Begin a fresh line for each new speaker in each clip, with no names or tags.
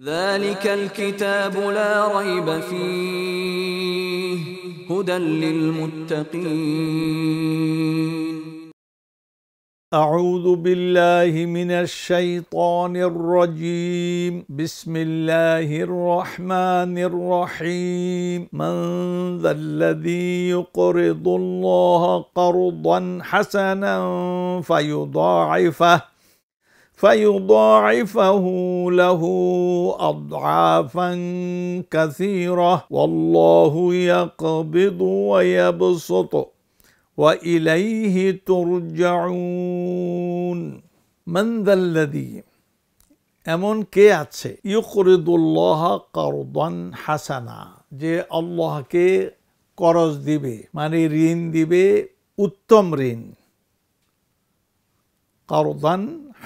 ذلك الكتاب لا ريب فيه هدى للمتقين.
أعوذ بالله من الشيطان الرجيم. بسم الله الرحمن الرحيم. من ذا الذي يقرض الله قرضا حسنا فيضاعفه له أضعافا كثيرة والله يقبض ويبسط وإليه ترجعون. من ذا الذي এমন কে আছে ইউকরিদুল্লাহ কারদান হাসানা, যে আল্লাহকে করজ দিবে, মানে ঋণ দিবে, উত্তম ঋণ। কারদান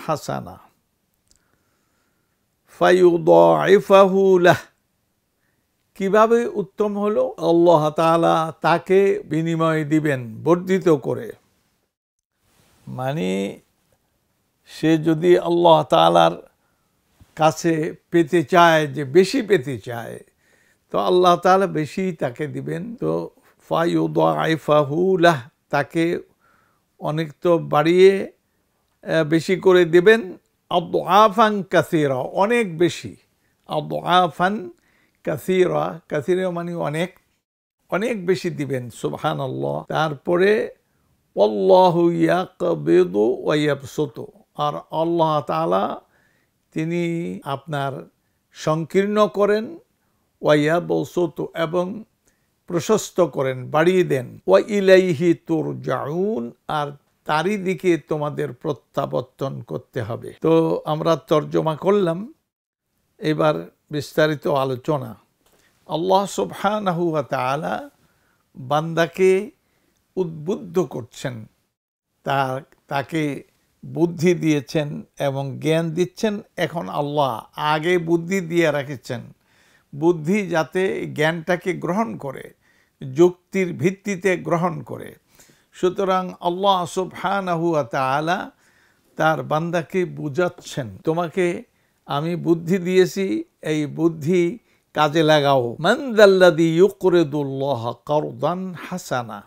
হাসানা ফায়ুদাইফাহু লাহ, কিভাবে উত্তম হলো? আল্লাহ তাআলা তাকে বিনিময় দিবেন বর্ধিত করে। মানে সে যদি আল্লাহ তাআলার কাছে পেতে চায়, যে বেশি পেতে চায়, তো আল্লাহ তাআলা বেশি তাকে দিবেন। তো ফায়ুদাইফাহু লাহ, তাকে অনেক তো বাড়িয়ে বেশি করে দিবেন। আদআফান কাসীরা, অনেক বেশি। আদআফান কাসীরা, কাসীরা মানে অনেক, অনেক বেশি দিবেন। সুবহানাল্লাহ। তারপরে আল্লাহু ইয়াকবিদু ওয়া ইয়াবসুতু, আর আল্লাহ তাআলা তিনি আপনার সংকীর্ণ করেন, ওয়া ইয়াবসুতু, এবং প্রশস্ত করেন, বাড়িয়ে দেন। ওয়া ইলাইহি তুরজাউন, আর তারই দিকে তোমাদের প্রত্যাবর্তন করতে হবে। তো আমরা তর্জমা করলাম, এবার বিস্তারিত আলোচনা। আল্লাহ সুবহানাহু ওয়া তাআলা বান্দাকে উদ্বুদ্ধ করছেন, তাকে বুদ্ধি দিয়েছেন এবং জ্ঞান দিচ্ছেন। এখন আল্লাহ আগে বুদ্ধি দিয়ে রেখেছেন, বুদ্ধি যাতে জ্ঞানটাকে গ্রহণ করে, যুক্তির ভিত্তিতে গ্রহণ করে। সুতরাং আল্লাহ সুবহানাহু ওয়া তাআলা তার বান্দাকে বুঝাচ্ছেন, তোমাকে আমি বুদ্ধি দিয়েছি, এই বুদ্ধি কাজে লাগাও। মান যাল্লাযী ইউকরিদুল্লাহ কারদান হাসানা,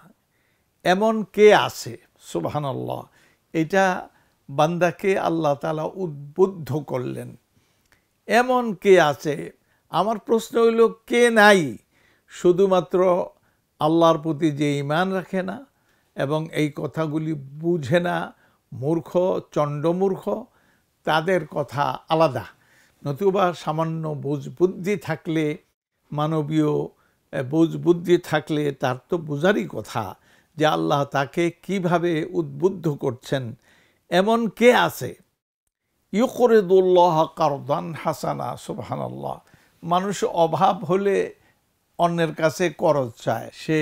এমন কে আছে? সুবহানাল্লাহ। এটা বান্দাকে আল্লাহ তাআলা উদ্বুদ্ধ করলেন, এমন কে আছে? আমার প্রশ্ন হইল, কে নাই? শুধুমাত্র আল্লাহর প্রতি যে ঈমান রাখে না এবং এই কথাগুলি বুঝে না, মূর্খ, চণ্ডমূর্খ, তাদের কথা আলাদা। নতুবা সামান্য বুঝ বুদ্ধি থাকলে, মানবীয় বুঝ বুদ্ধি থাকলে তার তো বুঝারই কথা যে আল্লাহ তাকে কিভাবে উদ্বুদ্ধ করছেন। এমন কে আছে? ইউকরিদুল্লাহ কারদান হাসানা। সুবহানাল্লাহ। মানুষ অভাব হলে অন্যের কাছে করজ চায়, সে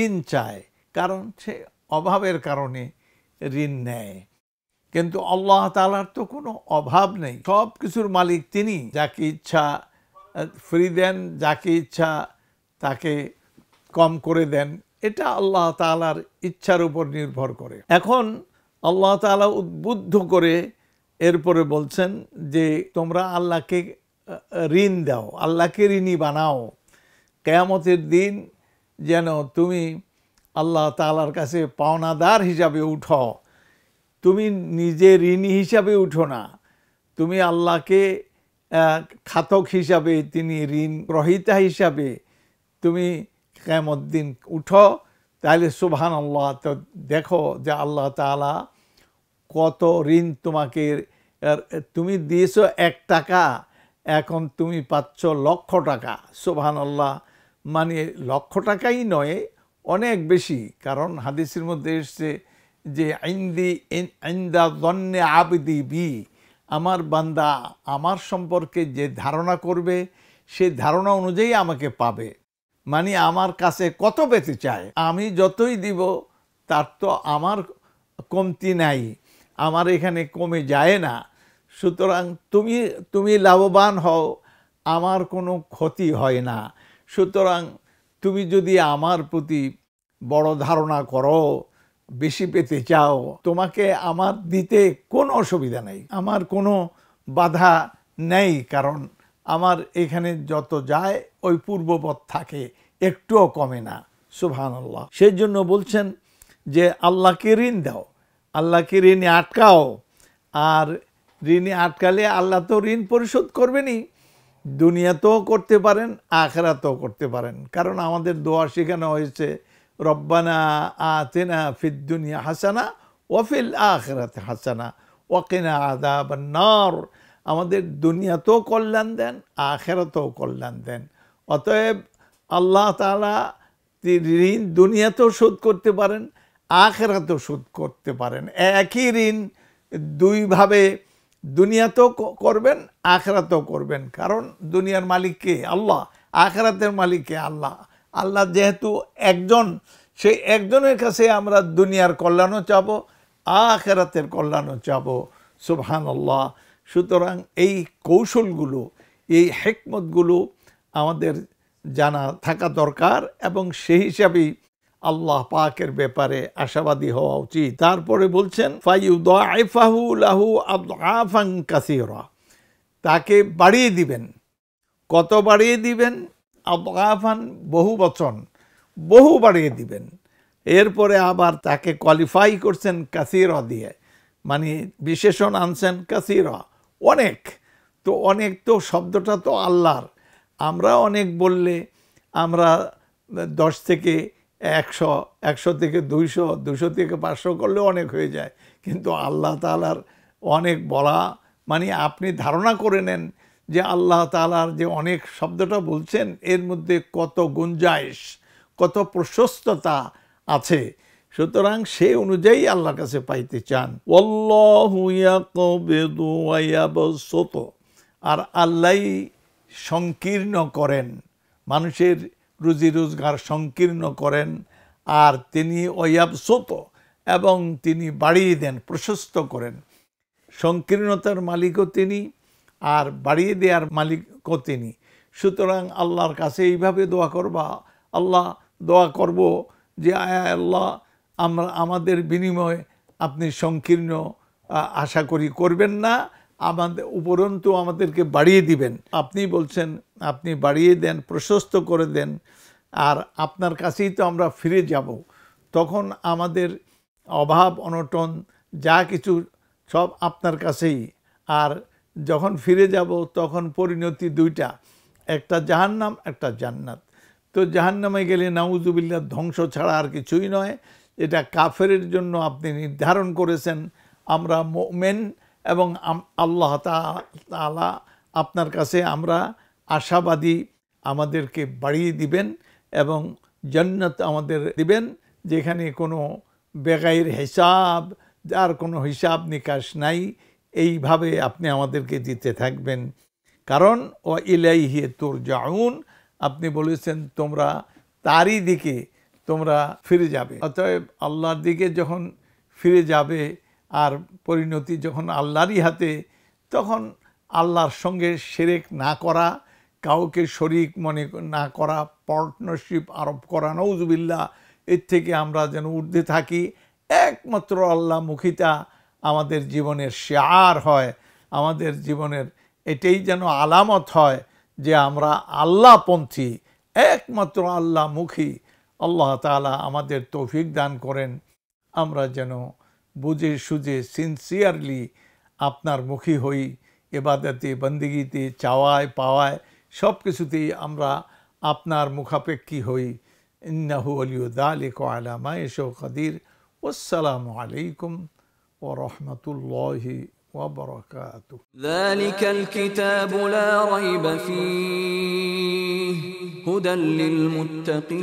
ঋণ চায়, কারণ সে অভাবের কারণে ঋণ নেয়। কিন্তু আল্লাহ তাআলার তো কোনো অভাব নেই, সব কিছুর মালিক তিনি। যাকে ইচ্ছা ফ্রি দেন, যাকে ইচ্ছা তাকে কম করে দেন, এটা আল্লাহ তাআলার ইচ্ছার উপর নির্ভর করে। এখন আল্লাহ তাআলা উদ্বুদ্ধ করে এরপরে বলছেন যে তোমরা আল্লাহকে ঋণ দাও, আল্লাহকে ঋণী বানাও। কিয়ামতের দিন যেন তুমি আল্লাহ তাআলার কাছে পাওনাদার হিসাবে উঠো, তুমি নিজে ঋণী হিসাবে উঠো না, তুমি আল্লাহকে খাতক হিসাবে, তিনি ঋণ গ্রহীতা হিসাবে তুমি কিয়ামত দিন উঠো। তাহলে সুবহানাল্লাহ। তো দেখো যে আল্লাহ তাআলা কত ঋণ তোমাকে, তুমি দিয়েছো 1 টাকা, এখন তুমি পাচ্ছ লক্ষ টাকা। সুবহানাল্লাহ। মানে লক্ষ টাকাই নয়, অনেক বেশি। কারণ হাদিসের মধ্যে এসছে যে ইনদা যন্নি আবদি বি, আমার বান্দা আমার সম্পর্কে যে ধারণা করবে, সেই ধারণা অনুযায়ী আমাকে পাবে। মানে আমার কাছে কত পেতে চায়, আমি যতই দিব তার তো আমার কমতি নাই, আমার এখানে কমে যায় না। সুতরাং তুমি লাভবান হও, আমার কোনো ক্ষতি হয় না। সুতরাং তুমি যদি আমার প্রতি বড় ধারণা করো, বেশি পেতে চাও, তোমাকে আমার দিতে কোনো অসুবিধা নেই, আমার কোনো বাধা নেই, কারণ আমার এখানে যত যায় ওই পূর্ববৎ থাকে, একটুও কমে না। সুবহানাল্লাহ। সেই জন্য বলছেন যে আল্লাহকে ঋণ দাও, আল্লাহকে ঋণে আটকাও। আর ঋণে আটকালে আল্লাহ তো ঋণ পরিশোধ করবেনই, দুনিয়াতেও করতে পারেন, আখিরাতেও করতে পারেন। কারণ আমাদের দোয়া শেখানো হয়েছে রব্বানা আতিনা ফিদ দুনিয়া হাসানা ওয়া ফিল আখিরাতি হাসানা ওয়া কিনা আযাবান নার। আমাদের দুনিয়াতেও কল্যাণ দেন, আখিরাতেও কল্যাণ দেন। অতএব আল্লাহ তাআলা ঋণ দুনিয়াতেও শোধ করতে পারেন, আখিরাতেও শোধ করতে পারেন। একই ঋণ দুইভাবে দুনিয়াতেও করবেন, আখিরাতেও করবেন। কারণ দুনিয়ার মালিক কে? আল্লাহ। আখিরাতের মালিক কে? আল্লাহ। আল্লাহ যেহেতু একজন, সেই একজনের কাছে আমরা দুনিয়ার কল্যাণও চাবো, আখিরাতের কল্যাণও চাবো। সুবহানাল্লাহ। সুতরাং এই কৌশলগুলো, এই হিকমতগুলো আমাদের জানা থাকা দরকার এবং সেই হিসাবেই আল্লাহ পাকের ব্যাপারে আশাবাদী হওয়া উচিত। তারপরে বলছেন ফায়ুদাইফাহু লাহু আদআফান কাসীরা, তাকে বাড়িয়ে দিবেন। কত বাড়িয়ে দিবেন? আদআফান, বহু বচন, বহু বাড়িয়ে দিবেন। এরপরে আবার তাকে কোয়ালিফাই করছেন কাসীরা দিয়ে, মানে বিশেষণ আনছেন কাসীরা, অনেক। তো অনেক তো শব্দটা তো আল্লাহর। আমরা অনেক বললে আমরা 10 থেকে 100, 100 থেকে 200, 200 থেকে 500 করলে অনেক হয়ে যায়। কিন্তু আল্লাহ তাআলার অনেক বলা মানে আপনি ধারণা করে নেন যে আল্লাহ তাআলার যে অনেক শব্দটা বলছেন এর মধ্যে কত গুঞ্জাইশ, কত প্রশস্ততা আছে। সুতরাং সেই অনুযায়ী আল্লাহর কাছে পাইতে চান। ওয়াল্লাহু ইয়াকবিদু ওয়া ইয়াবসুতু, আর আল্লাহই সংকীর্ণ করেন, মানুষের রুজি রোজগার সংকীর্ণ করেন। আর তিনি ওয়াবসুতু, এবং তিনি বাড়িয়ে দেন, প্রশস্ত করেন। সংকীর্ণতার মালিকও তিনি, আর বাড়িয়ে দেওয়ার মালিকও তিনি। সুতরাং আল্লাহর কাছে এইভাবে দোয়া করবা। আল্লাহ দোয়া করব যে আল্লাহ আমাদের বিনিময়ে আপনি সংকীর্ণ আশা করি করবেন না, আমাদের উপরন্তু আমাদেরকে বাড়িয়ে দিবেন। আপনি বলছেন আপনি বাড়িয়ে দেন, প্রশস্ত করে দেন। আর আপনার কাছেই তো আমরা ফিরে যাব, তখন আমাদের অভাব অনটন যা কিছু সব আপনার কাছেই। আর যখন ফিরে যাব তখন পরিণতি দুইটা, একটা জাহান্নাম, একটা জান্নাত। তো জাহান্নামে গেলে নাউজুবিল্লাহ ধ্বংস ছাড়া আর কিছুই নয়। এটা কাফেরের জন্য আপনি নির্ধারণ করেছেন। আমরা মুমিন এবং আল্লাহ তাআলা আপনার কাছে আমরা আশাবাদী, আমাদেরকে বাড়িয়ে দিবেন এবং জান্নাত আমাদের দিবেন, যেখানে কোনো বেগাইর হিসাব, যার কোনো হিসাব নিকাশ নাই। এইভাবে আপনি আমাদেরকে দিতে থাকবেন। কারণ ও ইলাইহি তুরজাউন, আপনি বলেছেন তোমরা তারই দিকে তোমরা ফিরে যাবে। অতএব আল্লাহর দিকে যখন ফিরে যাবে আর পরিণতি যখন আল্লাহরই হাতে, তখন আল্লাহর সঙ্গে শিরক না করা, কাউকে শরীক মনে না করা, পার্টনারশিপ আরোপ করা, নাউজুবিল্লাহ, এর থেকে আমরা যেন ঊর্ধ্বে থাকি। একমাত্র আল্লাহমুখিতা আমাদের জীবনের শিয়ার হয়, আমাদের জীবনের এটাই যেন আলামত হয় যে আমরা আল্লাহপন্থী, একমাত্র আল্লাহমুখী। আল্লাহ তাআলা আমাদের তৌফিক দান করেন, আমরা যেন বুঝে সুঝে সিনসিয়ারলি আপনার মুখী হই। ইবাদতে, বন্দেগীতে, চাওয়ায় পাওয়ায় সব কিছুতেই আমরা আপনার মুখাপেক্ষী হই। ইন্নাহু ওয়ালিয়্যু যালিকা ওয়া আলা মা ইয়াশাউ কাদির। ওয়াসসালামু আলাইকুম ওয়া রাহমাতুল্লাহি ওয়া বারাকাতুহু।
যালিকাল কিতাবু লা রাইবা ফীহি হুদাল লিল মুত্তাকিন।